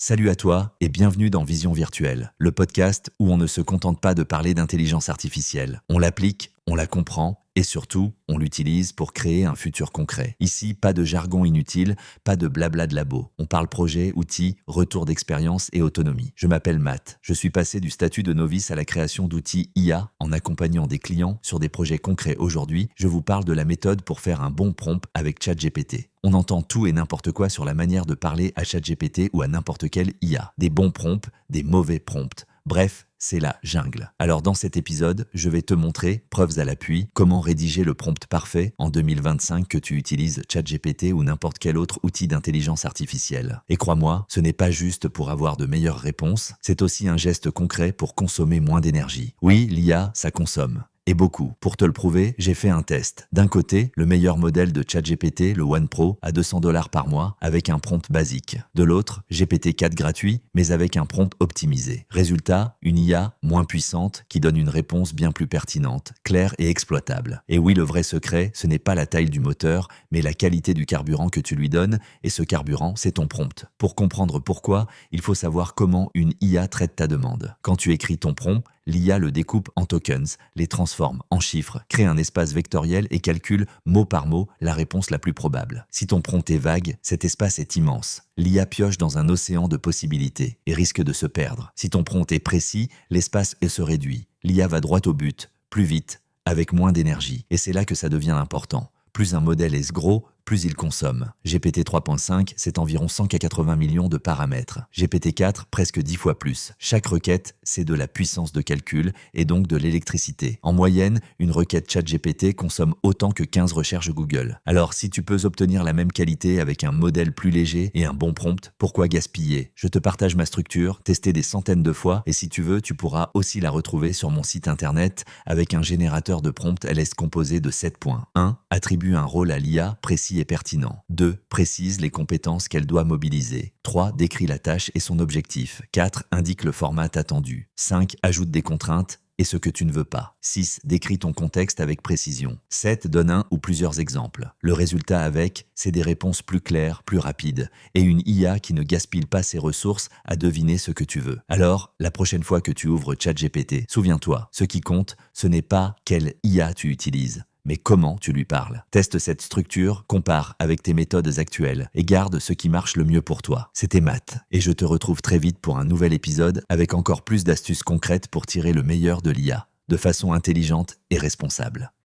Salut à toi et bienvenue dans Vision Virtuelle, le podcast où on ne se contente pas de parler d'intelligence artificielle. On l'applique, on la comprend et surtout, on l'utilise pour créer un futur concret. Ici, pas de jargon inutile, pas de blabla de labo. On parle projet, outils, retour d'expérience et autonomie. Je m'appelle Matt. Je suis passé du statut de novice à la création d'outils IA en accompagnant des clients sur des projets concrets. Aujourd'hui, je vous parle de la méthode pour faire un bon prompt avec ChatGPT. On entend tout et n'importe quoi sur la manière de parler à ChatGPT ou à n'importe quelle IA. Des bons prompts, des mauvais prompts. Bref, c'est la jungle. Alors dans cet épisode, je vais te montrer, preuves à l'appui, comment rédiger le prompt parfait en 2025 que tu utilises ChatGPT ou n'importe quel autre outil d'intelligence artificielle. Et crois-moi, ce n'est pas juste pour avoir de meilleures réponses, c'est aussi un geste concret pour consommer moins d'énergie. Oui, l'IA, ça consomme. Et beaucoup. Pour te le prouver, j'ai fait un test. D'un côté, le meilleur modèle de ChatGPT, le One Pro, à $200 par mois, avec un prompt basique. De l'autre, GPT-4 gratuit, mais avec un prompt optimisé. Résultat, une IA moins puissante qui donne une réponse bien plus pertinente, claire et exploitable. Et oui, le vrai secret, ce n'est pas la taille du moteur, mais la qualité du carburant que tu lui donnes, et ce carburant, c'est ton prompt. Pour comprendre pourquoi, il faut savoir comment une IA traite ta demande. Quand tu écris ton prompt, l'IA le découpe en tokens, les transforme en chiffres, crée un espace vectoriel et calcule mot par mot la réponse la plus probable. Si ton prompt est vague, cet espace est immense. L'IA pioche dans un océan de possibilités et risque de se perdre. Si ton prompt est précis, l'espace se réduit. L'IA va droit au but, plus vite, avec moins d'énergie. Et c'est là que ça devient important. Plus un modèle est gros, plus il consomme. GPT 3.5, c'est environ 180 millions de paramètres. GPT-4, presque 10 fois plus. Chaque requête, c'est de la puissance de calcul et donc de l'électricité. En moyenne, une requête ChatGPT consomme autant que 15 recherches Google. Alors, si tu peux obtenir la même qualité avec un modèle plus léger et un bon prompt, pourquoi gaspiller? Je te partage ma structure, testée des centaines de fois, et si tu veux, tu pourras aussi la retrouver sur mon site internet avec un générateur de prompt LS composé de 7 points. 1. Attribue un rôle à l'IA précis et pertinent. 2. Précise les compétences qu'elle doit mobiliser. 3. Décrit la tâche et son objectif. 4. Indique le format attendu. 5. Ajoute des contraintes et ce que tu ne veux pas. 6. Décrit ton contexte avec précision. 7. Donne un ou plusieurs exemples. Le résultat c'est des réponses plus claires, plus rapides, et une IA qui ne gaspille pas ses ressources à deviner ce que tu veux. Alors, la prochaine fois que tu ouvres ChatGPT, souviens-toi, ce qui compte, ce n'est pas quelle IA tu utilises, mais comment tu lui parles. Teste cette structure, compare avec tes méthodes actuelles et garde ce qui marche le mieux pour toi. C'était Matt, et je te retrouve très vite pour un nouvel épisode avec encore plus d'astuces concrètes pour tirer le meilleur de l'IA, de façon intelligente et responsable.